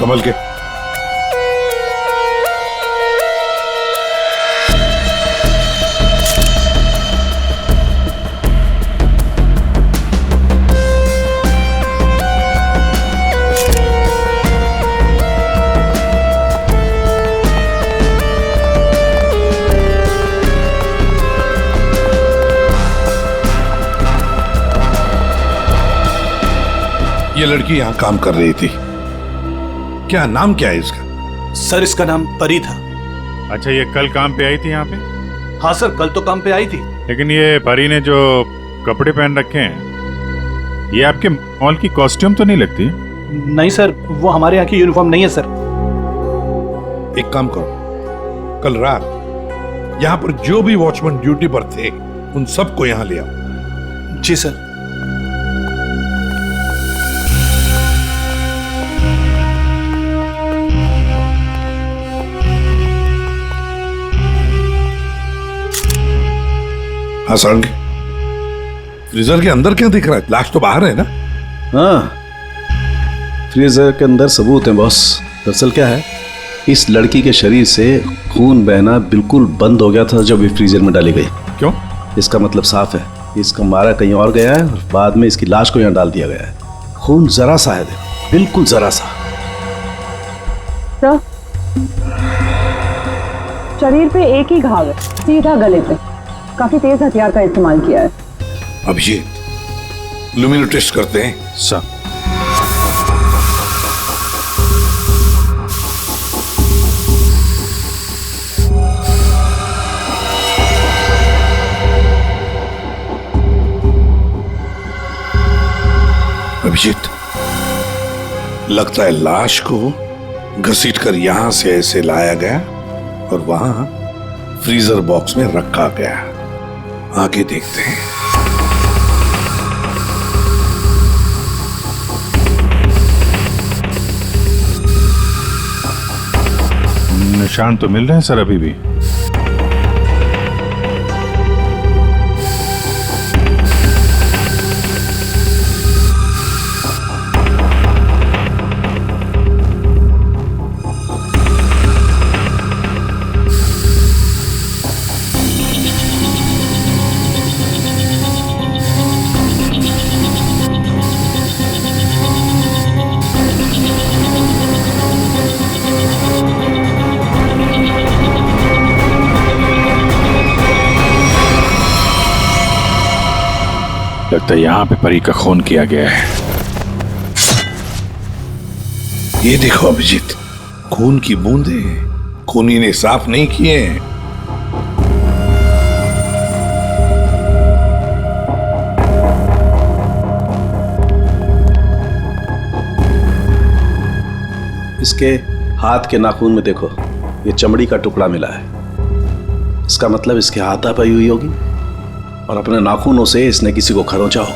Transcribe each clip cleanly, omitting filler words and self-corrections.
संभल के। ये लड़की यहाँ काम कर रही थी, क्या नाम क्या है इसका? सर इसका नाम परी था। अच्छा, ये कल काम पे आई थी यहाँ पे? हाँ सर, कल तो काम पे आई थी। लेकिन ये परी ने जो कपड़े पहन रखे हैं, ये आपके मॉल की कॉस्ट्यूम तो नहीं लगती? नहीं सर, वो हमारे यहाँ की यूनिफॉर्म नहीं है सर। एक काम करो, कल रात यहाँ पर जो भी वॉचमैन ड्यूटी पर थे उन सबको यहाँ ले आओ। जी सर। हाँ सारंगी, फ्रीजर के अंदर क्या दिख रहा है? लाश तो बाहर है ना? हाँ, फ्रीजर के अंदर सबूत है बॉस। दरअसल क्या है, इस लड़की के शरीर से खून बहना बिल्कुल बंद हो गया था जब ये फ्रीजर में डाली गई। क्यों? इसका मतलब साफ है, इसका मारा कहीं और गया है और बाद में इसकी लाश को यहाँ डाल दिया गया है। खून जरा सा है, देखो, बिल्कुल जरा सा। सर, शरीर पे एक ही घाव है, सीधा गले पे। काफी तेज हथियार का इस्तेमाल किया है। अभिजीत, लुमिनो टेस्ट करते हैं। सर, अभिजीत, लगता है लाश को घसीटकर यहां से ऐसे लाया गया और वहां फ्रीजर बॉक्स में रखा गया। आगे देखते हैं। निशान तो मिल रहे हैं सर अभी भी। लगता है यहाँ पे परी का खून किया गया है। ये देखो अभिजीत, खून की बूंदें खूनी ने साफ नहीं किए हैं। इसके हाथ के नाखून में देखो, ये चमड़ी का टुकड़ा मिला है। इसका मतलब इसके हाथापाई हुई होगी और अपने नाखूनों से इसने किसी को खरोंचा हो,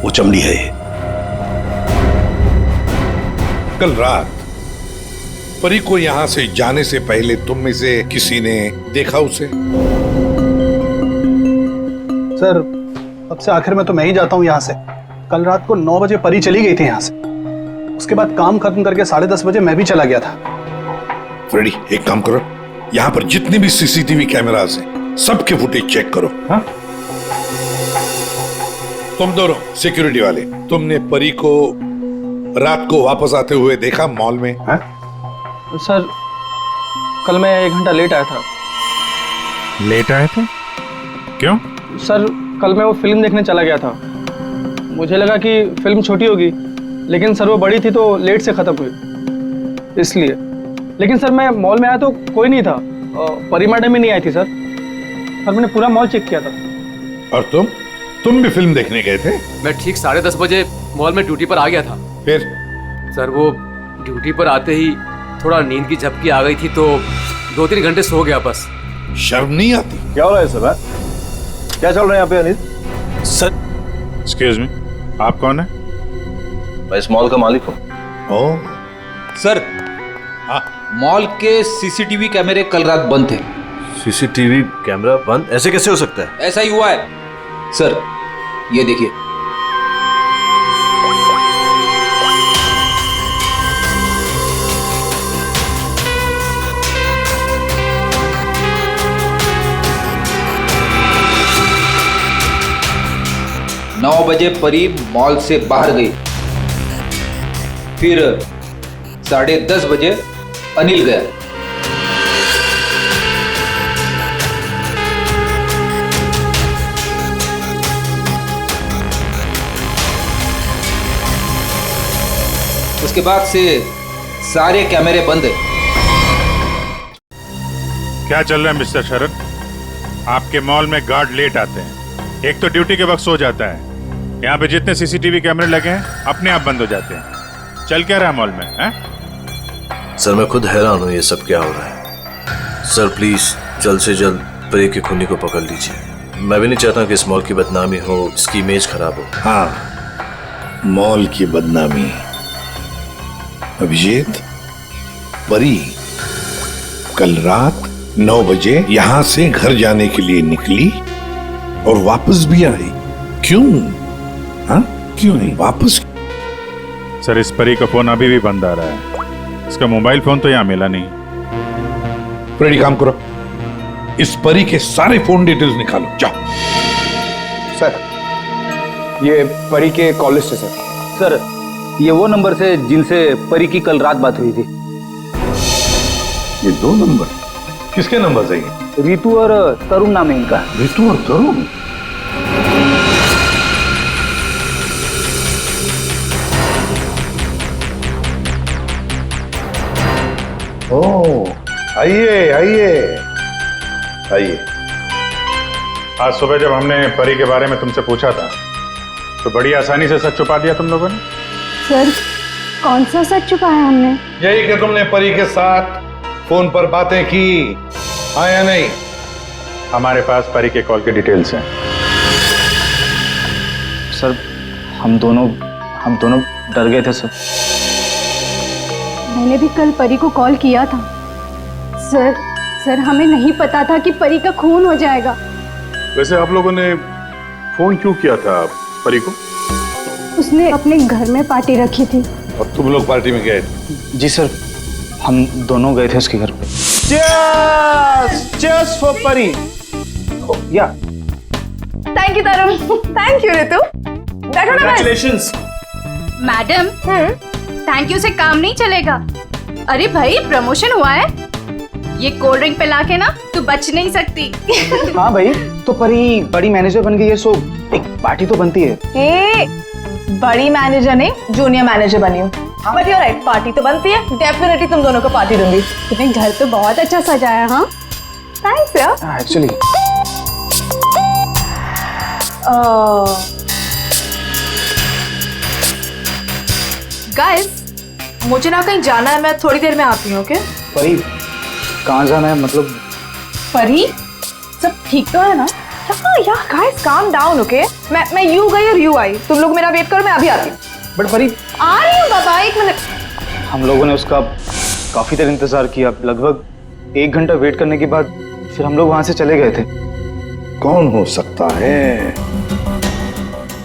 वो चमड़ी है ये। कल रात परी को यहां से जाने से पहले तुम में से किसी ने देखा उसे? सर, अब से आखिर में तो मैं ही जाता हूँ यहाँ से। कल रात को 9 बजे परी चली गई थी यहाँ से। उसके बाद काम खत्म करके 10:30 बजे मैं भी चला गया था। फ्रेडी, एक काम करो, यहाँ पर जितने भी सीसीटीवी कैमरास हैं सबके फुटेज चेक करो। हाँ? तुम दोनों सिक्योरिटी वाले, तुमने परी को रात को वापस आते हुए देखा मॉल में? हाँ? सर, कल मैं 1 घंटा लेट आया था। लेट आए थे? क्यों? सर, कल मैं वो फिल्म देखने चला गया था। मुझे लगा कि फिल्म छोटी होगी, लेकिन सर वो बड़ी थी तो लेट से खत्म हुई, इसलिए। लेकिन सर मैं मॉल में आया तो कोई नहीं था, परी मैडम भी नहीं आई थी सर। मैंने पूरा मॉल चेक किया था। और तुम भी फिल्म देखने गए थे? मैं ठीक 10:30 बजे मॉल में ड्यूटी पर आ गया था। फिर? सर वो ड्यूटी पर आते ही थोड़ा नींद की झपकी आ गई थी तो 2-3 घंटे सो गया बस। शर्म नहीं आती? क्या हो रहा है सर? क्या चल रहा है यहाँ पे अनिल? सर, एक्सक्यूज मी, आप कौन है? मैं इस मॉल का मालिक हूँ। ओह, सर, हाँ? मॉल के सीसीटीवी कैमरे कल रात बंद थे। सीसीटीवी कैमरा बंद? ऐसे कैसे हो सकता है? ऐसा ही हुआ है सर, ये देखिए। बजे परी मॉल से बाहर गई। फिर 10:30 बजे अनिल गया। उसके बाद से सारे कैमरे बंद है। क्या चल रहा है मिस्टर शरद? आपके मॉल में गार्ड लेट आते हैं, एक तो ड्यूटी के वक्त सो जाता है, यहाँ पे जितने सीसीटीवी कैमरे लगे हैं अपने आप बंद हो जाते हैं। चल क्या रहा है मॉल में है? सर मैं खुद हैरान हूँ ये सब क्या हो रहा है। सर प्लीज जल्द से जल्द परी के खूनी को पकड़ लीजिए। मैं भी नहीं चाहता कि इस मॉल की बदनामी हो, इसकी इमेज खराब हो। हाँ, मॉल की बदनामी। अभिजीत, परी कल रात 9 बजे यहां से घर जाने के लिए निकली और वापस भी आई। क्यों? हाँ, क्यों नहीं वापस? सर इस परी का फोन अभी भी बंद आ रहा है, इसका मोबाइल फोन तो यहाँ मिला नहीं। फ्रेडी काम करो, इस परी के सारे फोन डिटेल्स निकालो, जाओ। सर ये परी के कॉल लिस्ट है सर। ये वो नंबर से जिनसे परी की कल रात बात हुई थी। ये 2 नंबर किसके नंबर है? रितु और तरुण नाम है इनका। रितु और तरुण? ओह, आइए आइए आइए। आज सुबह जब हमने परी के बारे में तुमसे पूछा था तो बड़ी आसानी से सच छुपा दिया तुम लोगों ने। सर कौन सा सच छुपाया हमने? यही कि तुमने परी के साथ फोन पर बातें की, हाँ या नहीं? हमारे पास परी के कॉल के डिटेल्स हैं। सर हम दोनों डर गए थे सर। मैंने भी कल परी को कॉल किया था। सर हमें नहीं पता था कि परी का खून हो जाएगा। वैसे आप लोगों ने फोन क्यों किया था परी को? उसने अपने घर में पार्टी रखी थी। और तुम लोग पार्टी में गए थे? जी सर, हम दोनों गए थे उसके घर पे। Cheers for परी। या thank you Tarun. Thank you Ritu. बैठो ना। कांग्रेचुलेशंस। मैडम, थैंक यू से काम नहीं चलेगा। अरे भाई प्रमोशन हुआ है, ये कोल्ड ड्रिंक पिला के ना तू बच नहीं सकती। हाँ भाई, तो परी बड़ी मैनेजर बन गई है, सो एक पार्टी तो बनती है। बड़ी मैनेजर नहीं, जूनियर मैनेजर बनी हूँ। बट यू राइट, पार्टी तो बनती है। डेफिनेटली तुम दोनों को पार्टी दूंगी। तुम्हें घर तो बहुत अच्छा सजाया। हाँ थैंक्स यार। एक्चुअली गाइस, मुझे ना कहीं जाना है, मैं थोड़ी देर में आती हूँ। ओके परी कहाँ जाना है? मतलब परी, सब ठीक तो है ना? यार गाइस काम डाउन। ओके मैं यू गई और यू आई, तुम लोग मेरा वेट करो, मैं अभी आती हूँ। बट परी आ रही हूँ बाबा, 1 मिनट। हम लोगों ने उसका काफी देर इंतजार किया, लगभग 1 घंटा वेट करने के बाद फिर हम लोग वहां से चले गए थे। कौन हो सकता है?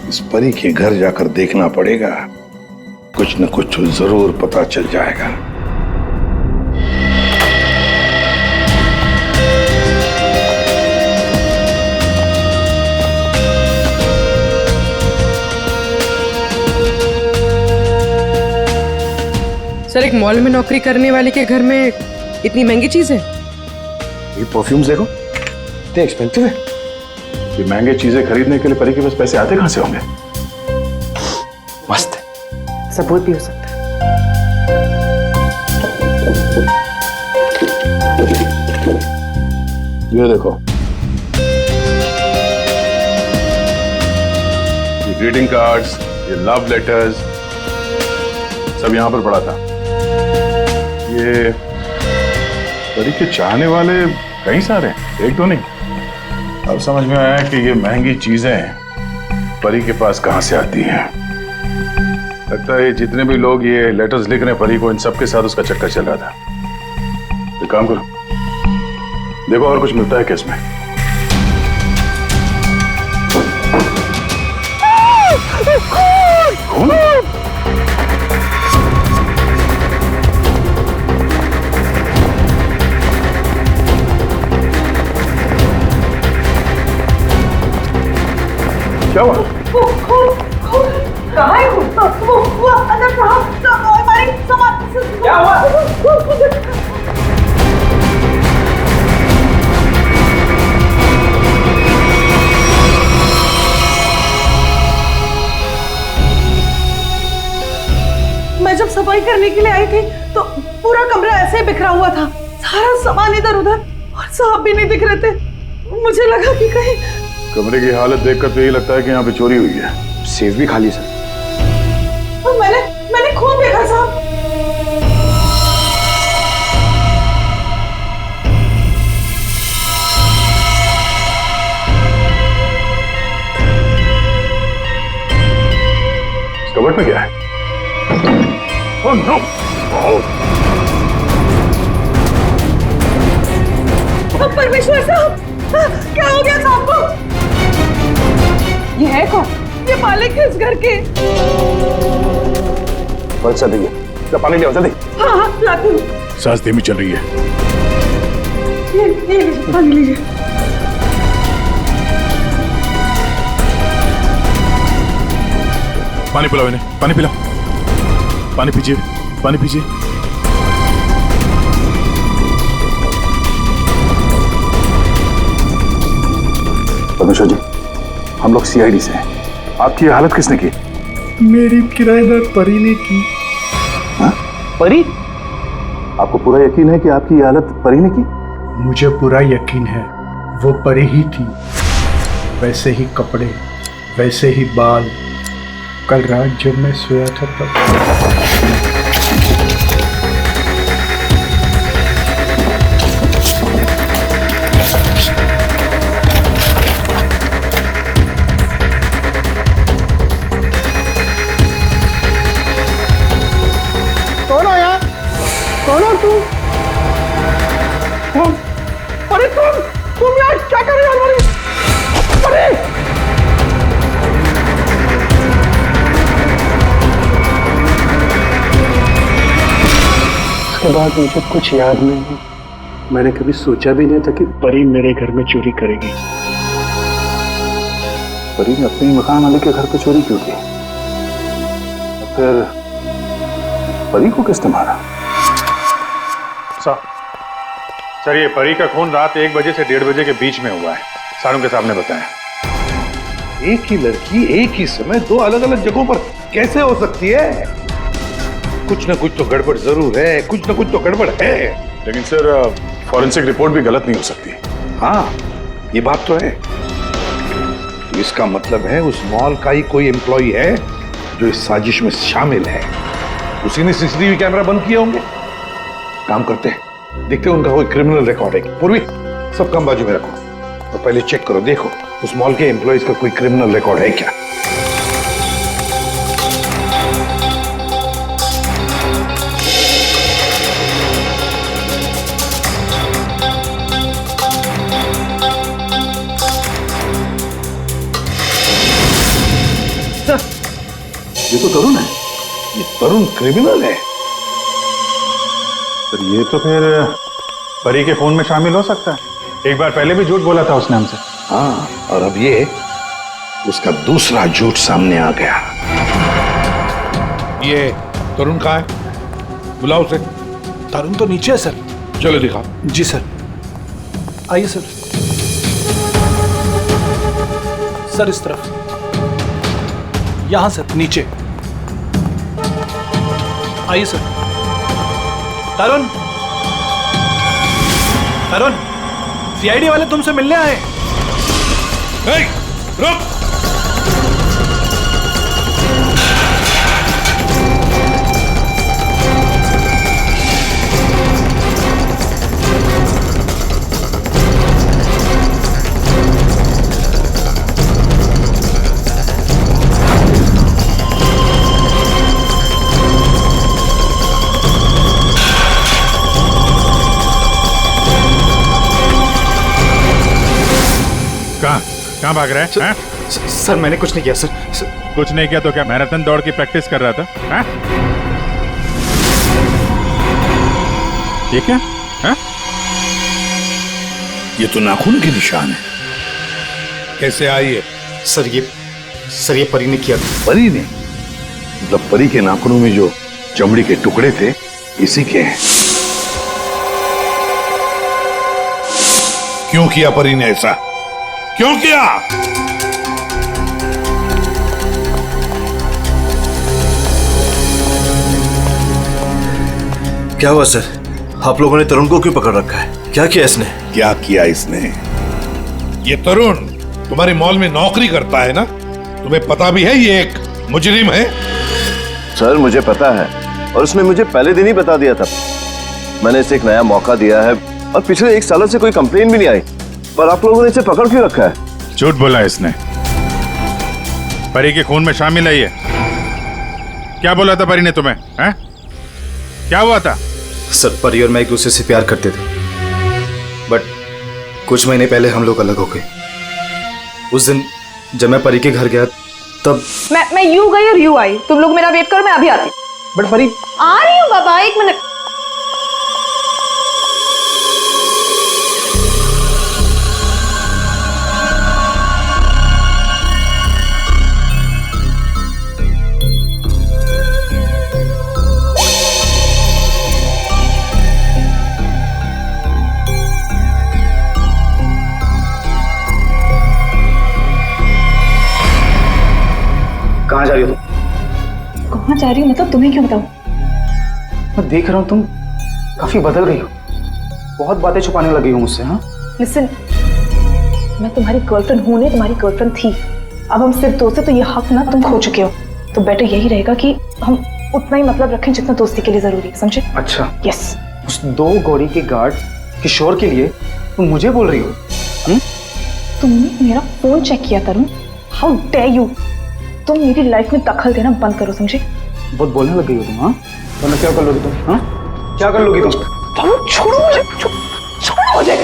इस परी के घर जाकर देखना पड़ेगा, कुछ न कुछ जरूर पता चल जाएगा। सर एक मॉल में नौकरी करने वाले के घर में इतनी महंगी चीज है? ये परफ्यूम्स देखो, इतने एक्सपेंसिव है। ये महंगे चीजें खरीदने के लिए परी के पास पैसे आते कहां से होंगे? मस्त है। सबूत भी हो सकता है। ये देखो, ये ग्रीटिंग कार्ड्स, ये लव लेटर्स सब यहां पर पड़ा था। ये परी के चाहने वाले कई सारे हैं, एक तो नहीं। अब समझ में आया कि ये महंगी चीजें परी के पास कहां से आती हैं। लगता है जितने भी लोग ये लेटर्स लिख रहे हैं परी को, इन सब के साथ उसका चक्कर चल रहा था। एक काम करो, देखो और कुछ मिलता है क्या इसमें। खून? क्या हुआ? वो अंदर हमारी सामान क्या हुआ? मैं जब सफाई करने के लिए आई थी तो पूरा कमरा ऐसे ही बिखरा हुआ था, सारा सामान इधर उधर, और साहब भी नहीं दिख रहे थे। मुझे लगा कि कहीं कमरे की हालत देखकर तो यही लगता है कि यहाँ पे चोरी हुई है। सेफ भी खाली सर। तो मैंने खूब देखा साहब। इस कबर्ड में क्या है? Oh no! परमेश्वर साहब, क्या हो गया साहब को? ये है कौन? ये मालिक है इस घर के। बच्चा दी है, पानी ले आओ जल्दी। हाँ हाँ लाती हूँ। सांस धीमी चल रही है। ये लीजिए, पानी लीजिए। पानी पिलाओ इन्हें, पानी पिलाओ। पानी पीजिए, पानी पीजिए। परमेश्वर जी, हम लोग सीआईडी से हैं। आपकी ये हालत किसने की? मेरी किराएदार परी ने की। हाँ? परी? आपको पूरा यकीन है कि आपकी ये हालत परी ने की? मुझे पूरा यकीन है, वो परी ही थी। वैसे ही कपड़े, वैसे ही बाल। कल रात जब मैं सोया था तब कौन आया? कौन हो तू? अरे तुम यार क्या कर रहे हो? अरे उसके बाद मुझे कुछ याद नहीं। मैंने कभी सोचा भी नहीं था कि परी मेरे घर में चोरी करेगी। परी ने अपने मकान वाले के घर पे चोरी क्यों की? फिर परी को किसने मारा? सर ये परी का खून रात 1 बजे से 1:30 बजे के बीच में हुआ है, सारों के सामने बताया। एक ही लड़की एक ही समय 2 अलग अलग जगहों पर कैसे हो सकती है? कुछ ना कुछ तो गड़बड़ जरूर है, कुछ ना कुछ तो गड़बड़ है। लेकिन सर फॉरेंसिक रिपोर्ट भी गलत नहीं हो सकती। हाँ, ये बात तो है। इसका मतलब है उस मॉल का ही कोई एम्प्लॉय है जो इस साजिश में शामिल है। उसी ने सीसीटीवी कैमरा बंद किए होंगे। काम करते हैं, देखते हैं उनका कोई क्रिमिनल रिकॉर्ड है। पूर्वी, सब काम बाजू में रखो और तो पहले चेक करो, देखो उस मॉल के एम्प्लॉयज का कोई क्रिमिनल रिकॉर्ड है क्या। ये तो तरुण है। ये तरुण क्रिमिनल है। सर ये तो फिर परी के खून में शामिल हो सकता है। एक बार पहले भी झूठ बोला था उसने हमसे। हाँ, और अब ये उसका दूसरा झूठ सामने आ गया। ये तरुण कहाँ है? बुलाओ उसे। तरुण तो नीचे है सर। चलो दिखाओ। जी सर, आइए सर। सर इस तरफ, यहां सर, नीचे आइए सर। तरुण, तरुण, सीआईडी वाले तुमसे मिलने आए। रुक। कहाँ भाग रहा है? सर मैंने कुछ नहीं किया सर। कुछ नहीं किया तो क्या मैराथन दौड़ की प्रैक्टिस कर रहा था? हाँ? ये क्या? हाँ? ये तो नाखून के निशान है। कैसे आई है? सर ये परी ने किया था। परी ने? मतलब परी के नाखूनों में जो चमड़ी के टुकड़े थे इसी के हैं। क्यों किया परी ने ऐसा? क्यों किया? क्या हुआ सर? आप लोगों ने तरुण को क्यों पकड़ रखा है? क्या किया इसने? क्या किया इसने? ये तरुण तुम्हारे मॉल में नौकरी करता है ना? तुम्हें पता भी है ये एक मुजरिम है? सर मुझे पता है, और उसने मुझे पहले दिन ही बता दिया था। मैंने इसे एक नया मौका दिया है और पिछले 1 साल से कोई कंप्लेन भी नहीं आई, पर आप लोगों ने इसे पकड़ क्यों रखा है? झूठ बोला इसने। परी के खून में शामिल है ये। क्या बोला था परी ने तुम्हें? हैं? क्या हुआ था? सर परी और मैं एक दूसरे से प्यार करते थे, बट कुछ महीने पहले हम लोग अलग हो गए। उस दिन जब मैं परी के घर गया तब मैं यू गई और यू आई। तुम लोग मेरा वेट करो, मैं अभी आती। बट परी आ रही हूँ बाबा, 1 मिनट। कहाँ जा रही हो तुम? कहाँ जा रही हूँ मतलब? तुम्हें क्यों बताऊँ? मैं देख रहा हूँ तुम काफी बदल गई हो, बहुत बातें छुपाने लगी हो मुझसे। हाँ लिसन, मैं तुम्हारी गर्लफ्रेंड हूँ, नहीं तुम्हारी गर्लफ्रेंड थी। अब हम सिर्फ दोस्त हैं, तो ये हक ना तुम खो चुके हो। तो बेटर यही रहेगा कि हम उतना ही मतलब रखें जितना दोस्ती के लिए जरूरी है, समझे? अच्छा यस। उस 2 गौरी के गार्ड किशोर के लिए तुम मुझे बोल रही हो? तुमने मेरा फोन चेक किया तरुण? How dare you! तुम मेरी लाइफ में दखल देना बंद करो, समझे? बहुत बोलने लग गई हो तुम। हाँ वरना क्या कर लोगी तुम? हाँ क्या कर लोगी तुम? छोड़ो मुझे, छोड़ो मुझे।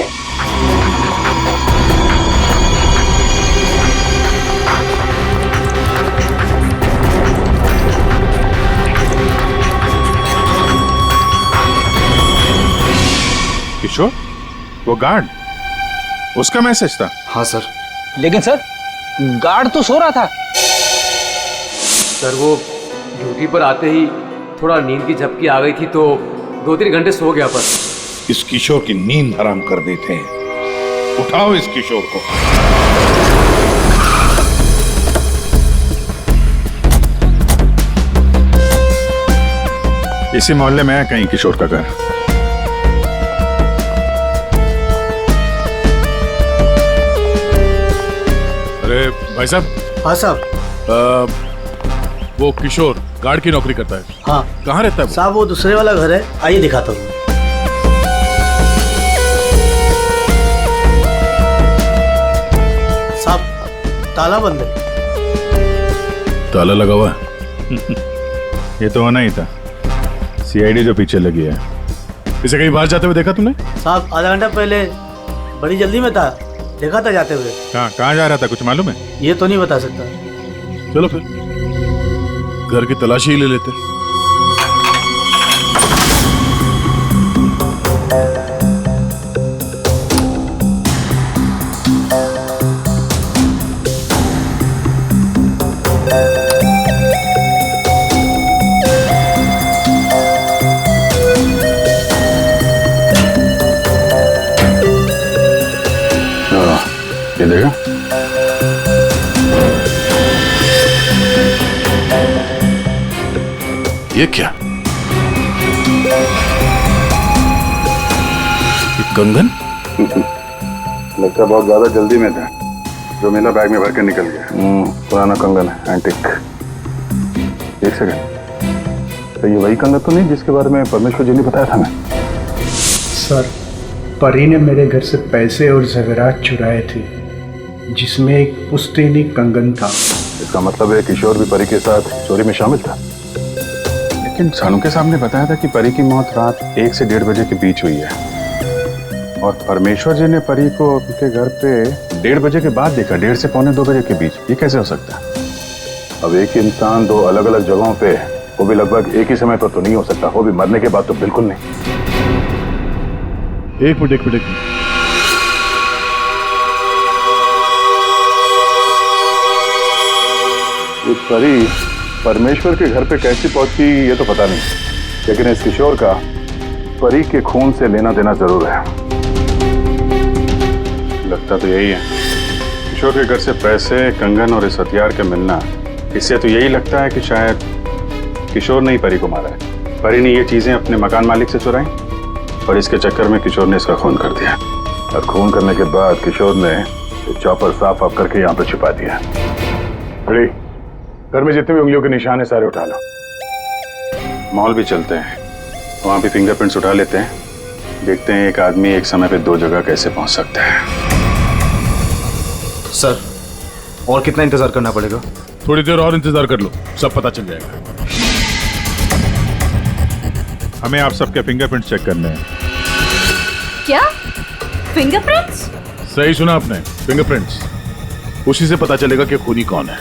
किशोर, वो गार्ड, उसका मैसेज था? हाँ सर। लेकिन सर गार्ड तो सो रहा था। सर वो ड्यूटी पर आते ही थोड़ा नींद की झपकी आ गई थी तो 2-3 घंटे सो गया। पर इस किशोर की नींद हराम कर देते हैं। उठाओ इस किशोर को। इसी मोहल्ले में है कहीं किशोर का घर। अरे भाई साहब। हाँ साहब। वो किशोर गार्ड की नौकरी करता है। हाँ। कहाँ रहता है? साहब वो दूसरे वाला घर है, आइए दिखाता हूँ। साहब ताला बंद है। ताला लगा हुआ है? ये तो होना ही था। सीआईडी जो पीछे लगी है। इसे कहीं बाहर जाते हुए देखा तुमने? साहब आधा घंटा पहले बड़ी जल्दी में था, देखा था जाते हुए। कहाँ जा रहा था, कुछ मालूम है? ये तो नहीं बता सकता। चलो फिर घर की तलाशी ही ले लेते। ये देखा? ये क्या? ये कंगन? लगता बहुत ज्यादा जल्दी में था, जो मेरा बैग में भर के निकल गया। पुराना कंगन है, एंटिक। एक सेकंड, तो ये वही कंगन तो नहीं जिसके बारे में परमेश्वर जी ने बताया था? मैं सर, परी ने मेरे घर से पैसे और ज़ेवरात चुराए थे, जिसमें एक पुश्तैनी कंगन था। इसका मतलब है किशोर भी परी के साथ चोरी में शामिल था। लेकिन सानू के सामने बताया था कि परी की मौत रात 1 से 1:30 बजे के बीच हुई है, और परमेश्वर जी ने परी को उनके घर पे 1:30 बजे के बाद देखा, 1:30 से 1:45-2 बजे के बीच। ये कैसे हो सकता है? अब एक इंसान 2 अलग अलग जगहों पे, वो भी लगभग एक ही समय पर तो नहीं हो सकता, वो भी मरने के बाद तो बिल्कुल नहीं। एक मिनट। परी परमेश्वर के घर पे कैसी पहुंची ये तो पता नहीं, लेकिन इस किशोर का परी के खून से लेना देना जरूर है। लगता तो यही है। किशोर के घर से पैसे, कंगन और इस हथियार के मिलना, इससे तो यही लगता है कि शायद किशोर ने ही परी को मारा है। परी ने ये चीजें अपने मकान मालिक से चुराई और इसके चक्कर में किशोर ने इसका खून कर दिया। और खून करने के बाद किशोर ने चॉपर साफ ऑफ करके यहाँ पे छिपा दिया। अरे घर में जितने भी उंगलियों के निशान है सारे उठा लो। मॉल भी चलते हैं, वहां भी फिंगरप्रिंट्स उठा लेते हैं, देखते हैं एक आदमी एक समय पे 2 जगह कैसे पहुंच सकता है। सर और कितना इंतजार करना पड़ेगा? थोड़ी देर और इंतजार कर लो, सब पता चल जाएगा। हमें आप सबके फिंगरप्रिंट चेक करने हैं। क्या फिंगरप्रिंट्स? सही सुना आपने, फिंगरप्रिंट्स। उसी से पता चलेगा कि खूनी कौन है।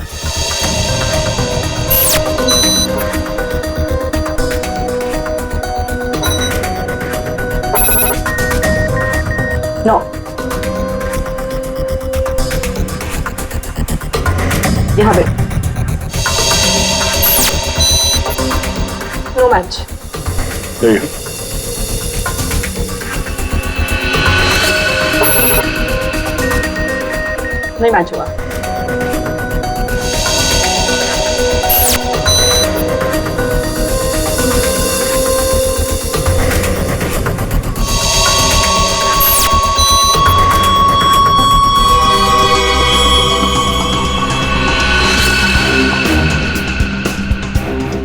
नो, यहाँ पे नो मैच। नहीं मैच हुआ।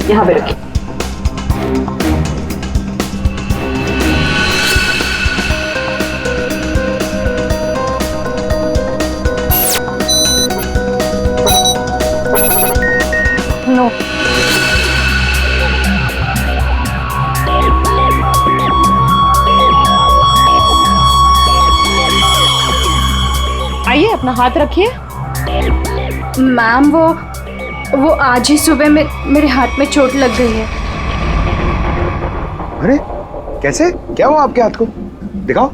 यहाँ पे रखिए। नो, आइए अपना हाथ रखिए। मैम वो आज ही सुबह में मेरे हाथ में चोट लग गई है। अरे कैसे, क्या हुआ आपके हाथ को? दिखाओ।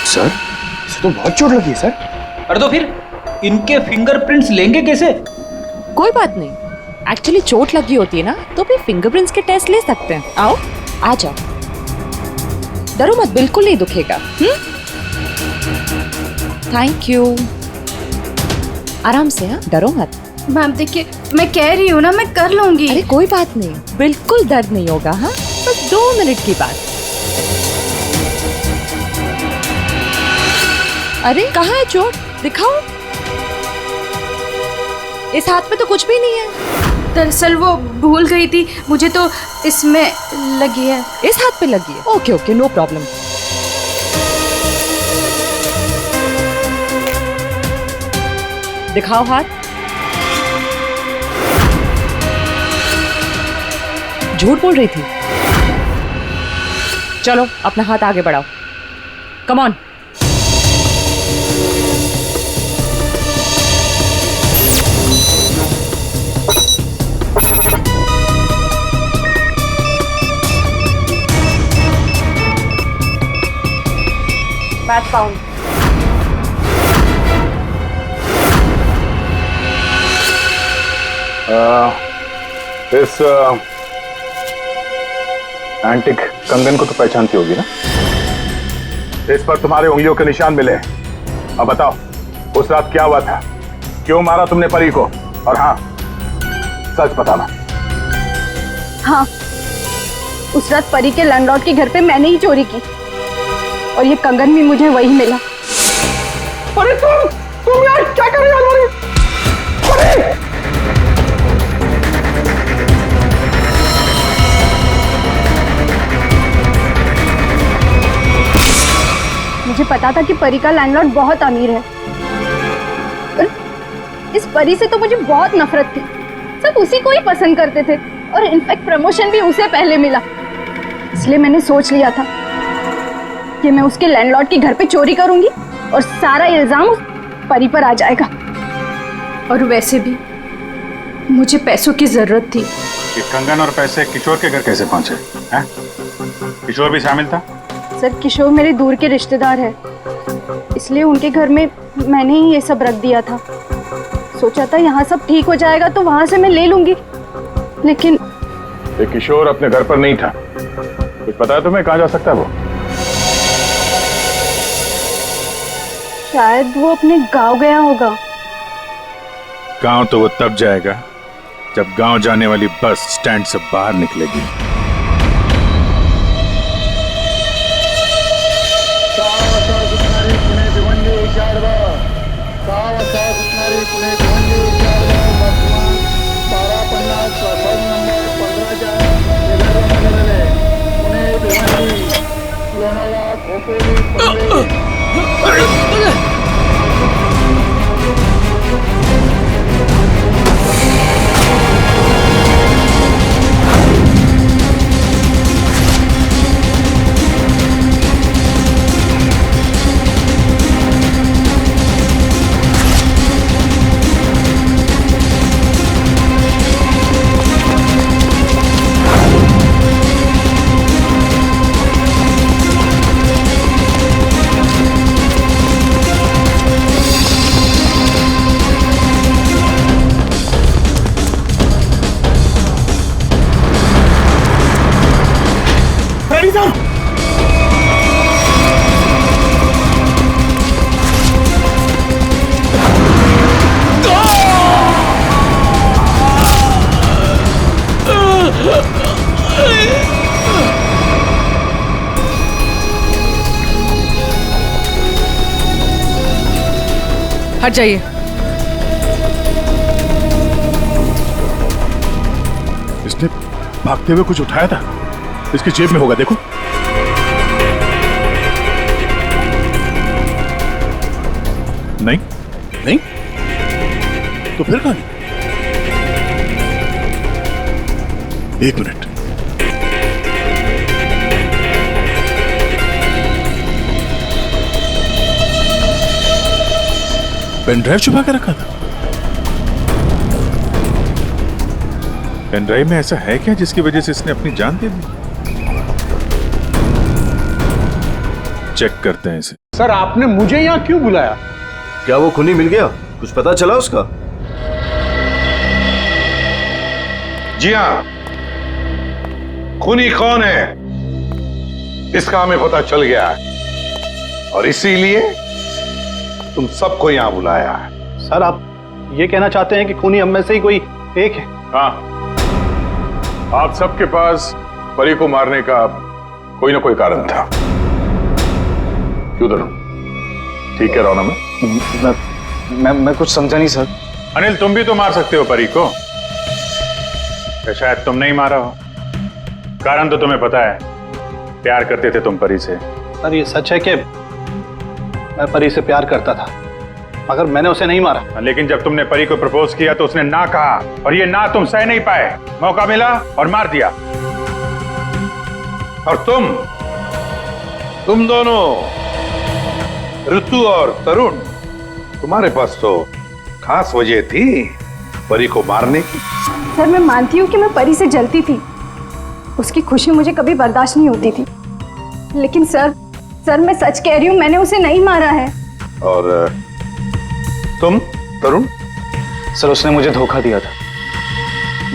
सर इसे तो बहुत चोट लगी है सर। अरे तो फिर इनके फिंगरप्रिंट्स लेंगे कैसे? कोई बात नहीं, एक्चुअली चोट लगी होती है ना तो फिर फिंगरप्रिंट्स के टेस्ट ले सकते हैं। आओ आ जाओ, डरो मत, बिल्कुल नहीं दुखेगा। थैंक यू, आराम से। हाँ डरो मत। मैम देखिए, मैं कह रही हूँ ना, मैं कर लूंगी। अरे कोई बात नहीं, बिल्कुल दर्द नहीं होगा। हाँ बस 2 मिनट की बात। अरे कहाँ है चोट, दिखाओ। इस हाथ पे तो कुछ भी नहीं है। दरअसल वो भूल गई थी, मुझे तो इसमें लगी है। इस हाथ पे लगी है? Okay okay, no problem. दिखाओ हाथ। झूठ बोल रही थी। चलो अपना हाथ आगे बढ़ाओ, कम ऑन। Match found. इस एंटिक कंगन को तो पहचानती होगी ना? इस पर तुम्हारे उंगलियों के निशान मिले। अब बताओ उस रात क्या हुआ था, क्यों मारा तुमने परी को? और हाँ, सच बताना। हाँ, उस रात परी के लैंडलॉर्ड के घर पे मैंने ही चोरी की और ये कंगन भी मुझे वही मिला। अरे तुम यार क्या कर रही हो हमारी? मुझे पता था कि परी का लैंडलॉर्ड बहुत अमीर है। और इस परी से तो मुझे बहुत नफरत थी। सब उसी को ही पसंद करते थे और इनफैक्ट प्रमोशन भी उसे पहले मिला। इसलिए मैंने सोच लिया था कि मैं उसके लैंडलॉर्ड के घर पे चोरी करूंगी और सारा इल्जाम उस परी पर आ जाएगा। और वैसे भी मुझे पैसों की जरूरत थी। ये कंगन और पैसे किशोर के घर कैसे पहुंचे हैं? किशोर भी शामिल था? सर किशोर मेरे दूर के रिश्तेदार है। इसलिए उनके घर में मैंने ही ये सब रख दिया था। सोचा था यहाँ सब ठीक हो जाएगा तो वहां से मैं ले लूंगी, लेकिन ये किशोर अपने घर पर नहीं था। कुछ पता है तुम्हें कहाँ जा सकता है वो? शायद वो अपने गांव गया होगा। गांव तो वो तब जाएगा जब गांव जाने वाली बस स्टैंड से बाहर निकलेगी। हट जाइए। इसने भागते हुए कुछ उठाया था, इसकी जेब में होगा, देखो। नहीं नहीं, तो फिर कहां? एक मिनट, पेन ड्राइव छुपा के रखा था। पेन ड्राइव में ऐसा है क्या जिसकी वजह से इसने अपनी जान दे दी? चेक करते हैं इसे। सर, आपने मुझे यहाँ क्यों बुलाया? क्या वो खूनी मिल गया? कुछ पता चला उसका? जी हाँ, खूनी कौन है इसका हमें पता चल गया है और इसीलिए तुम सबको यहां बुलाया है। सर, आप ये कहना चाहते हैं कि खूनी हम में से ही कोई एक है? हाँ, आप सबके पास परी को मारने का कोई ना कोई कारण था। क्यों दोनों? ठीक कह रहा हूं ना मैं कुछ समझा नहीं सर। अनिल, तुम भी तो मार सकते हो परी को। शायद तुम नहीं मारा हो, कारण तो तुम्हें पता है। प्यार करते थे तुम परी से। सर, ये सच है कि मैं परी से प्यार करता था, मगर मैंने उसे नहीं मारा। लेकिन जब तुमने परी को प्रपोज किया तो उसने ना कहा, और ये ना तुम सह नहीं पाए। मौका मिला और मार दिया। और तुम दोनों, ऋतु और तरुण, तुम्हारे पास तो खास वजह थी परी को मारने की। सर, मैं मानती हूँ कि मैं परी से जलती थी, उसकी खुशी मुझे कभी बर्दाश्त नहीं होती थी, लेकिन सर मैं सच कह रही हूँ, मैंने उसे नहीं मारा है। और तुम तरुण? सर, उसने मुझे धोखा दिया था।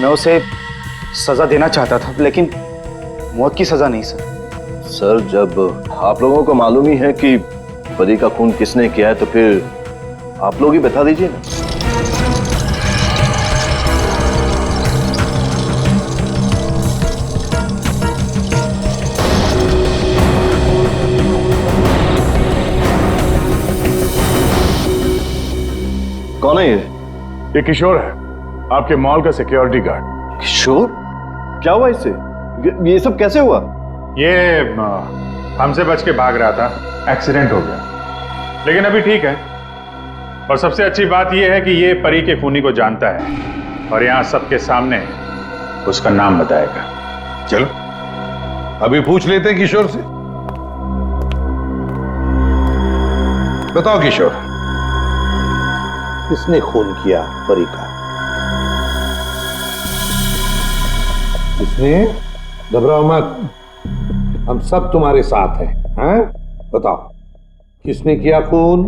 मैं उसे सजा देना चाहता था, लेकिन मौत की सजा नहीं सर। सर, जब आप लोगों को मालूम ही है कि परी का खून किसने किया है, तो फिर आप लोग ही बता दीजिए ना। कौन है ये? ये किशोर है, आपके मॉल का सिक्योरिटी गार्ड। किशोर? क्या हुआ इससे? ये सब कैसे हुआ? ये हमसे बच के भाग रहा था, एक्सीडेंट हो गया, लेकिन अभी ठीक है। और सबसे अच्छी बात यह है कि ये परी के खूनी को जानता है और यहाँ सबके सामने उसका नाम बताएगा। चलो अभी पूछ लेते हैं किशोर से। बताओ किशोर, किसने खून किया परी का? किसने? घबराओ मत, हम सब तुम्हारे साथ हैं। हैं? बताओ किसने किया खून?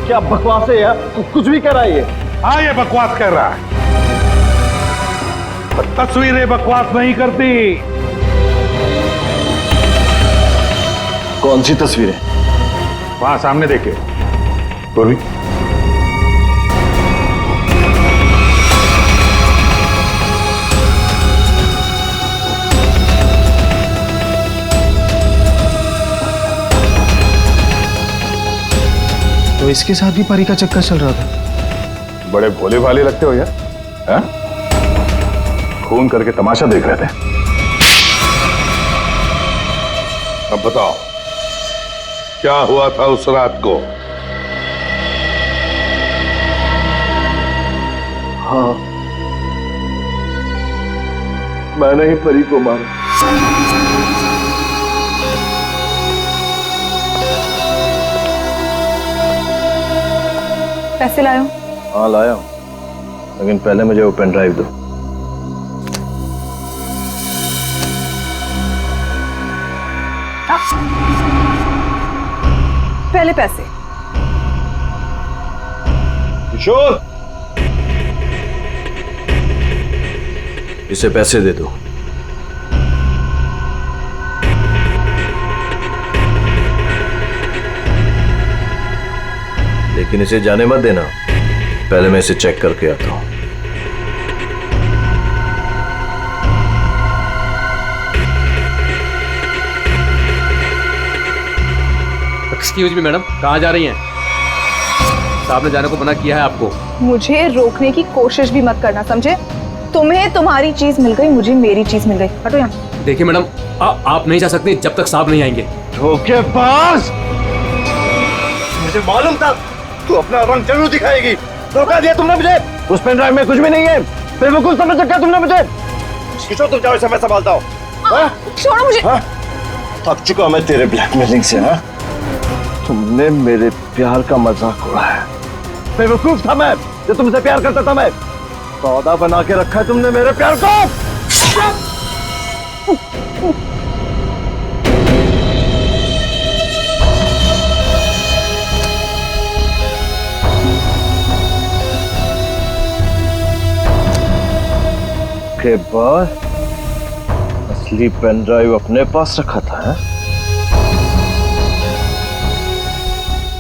क्या बकवास है यार, कुछ भी कर रहा है ये। हाँ, ये बकवास कर रहा है। पर तस्वीरें बकवास नहीं करती। कौन सी तस्वीरें? वहां सामने देखे पूर्वी। तो इसके साथ भी परी का चक्कर चल रहा था। बड़े भोले भाले लगते हो यार, हैं? खून करके तमाशा देख रहे थे। अब बताओ, क्या हुआ था उस रात को? हाँ, मैंने ही परी को मारा। पैसे लायो? हाँ लाया हूं, लेकिन पहले मुझे वो पेन ड्राइव दो। पहले पैसे। किशोर, इसे पैसे दे दो। लेकिन इसे जाने मत देना, पहले मैं इसे चेक करके आता हूं। एक्सक्यूज मी मैडम, कहाँ जा रही हैं? साहब ने जाने को मना किया है आपको। मुझे रोकने की कोशिश भी मत करना, समझे? तुम्हें तुम्हारी चीज मिल गई, मुझे मेरी चीज मिल गई। हटो यहाँ। देखिए मैडम, आप नहीं जा सकते जब तक साहब नहीं आएंगे। धोखेबाज! मुझे मालूम था तू अपना रंग जरूर दिखाएगी। धोखा दिया तुमने मुझे। उस पेन ड्राइव में कुछ भी नहीं है। बेवकूफ समझ रखा तुमने मुझे। किशोर, तुम जाओ, इसे मैं संभालता हूँ। छोड़ो मुझे। थक चुका मैं तेरे ब्लैकमेलिंग से। हाँ, तुमने मेरे प्यार का मजाक उड़ाया। बेवकूफ था मैं, जो तुमसे प्यार करता था मैं। सौदा बना के रखा है तुमने मेरे प्यार को। के बाद असली पेन ड्राइव अपने पास रखा था। है?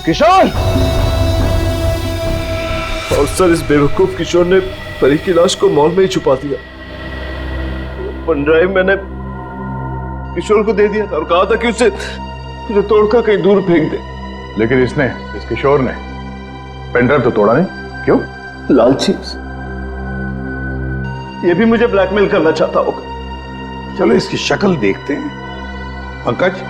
किशोर! और सर, इस बेवकूफ किशोर ने परी की लाश को मॉल में ही छुपा दिया। पेन ड्राइव मैंने किशोर को दे दिया था और कहा था कि उसे तोड़कर कहीं दूर फेंक दे। लेकिन इसने, इस किशोर ने पेन ड्राइव तो तोड़ा नहीं। क्यों? लालची। ये भी मुझे ब्लैकमेल करना चाहता होगा। चलो इसकी शक्ल देखते हैं। पंकज,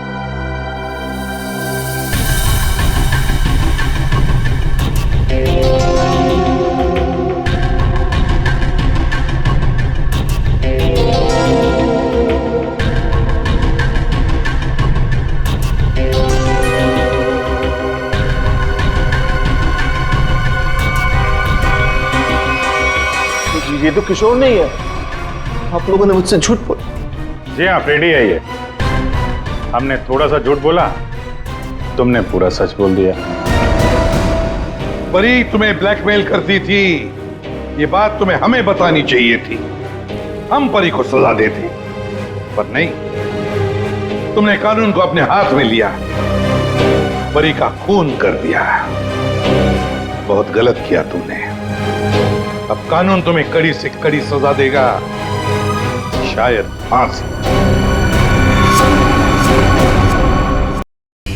ये तो किशोर नहीं है। आप लोगों ने मुझसे झूठ बोला। जी हाँ, फ्रेडी है ये। हमने थोड़ा सा झूठ बोला, तुमने पूरा सच बोल दिया। परी तुम्हें ब्लैकमेल करती थी, ये बात तुम्हें हमें बतानी चाहिए थी। हम परी को सजा देते, पर नहीं, तुमने कानून को अपने हाथ में लिया, परी का खून कर दिया। बहुत गलत किया तुमने। अब कानून तुम्हें कड़ी से कड़ी सजा देगा, शायद फांसी।